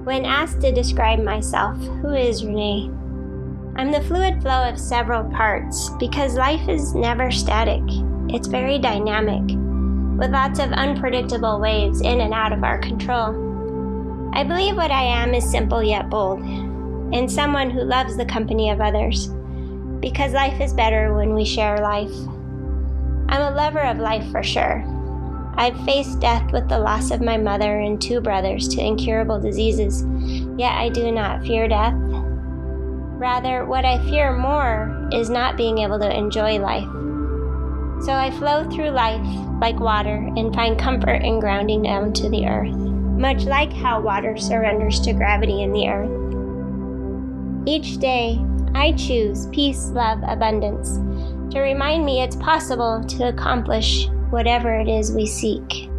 When asked to describe myself, who is Renee? I'm the fluid flow of several parts because life is never static. It's very dynamic, with lots of unpredictable waves in and out of our control. I believe what I am is simple yet bold, and someone who loves the company of others, because life is better when we share life. I'm a lover of life for sure. I've faced death with the loss of my mother and 2 brothers to incurable diseases, yet I do not fear death. Rather, what I fear more is not being able to enjoy life. So I flow through life like water and find comfort in grounding down to the earth, much like how water surrenders to gravity in the earth. Each day, I choose peace, love, abundance to remind me it's possible to accomplish whatever it is we seek.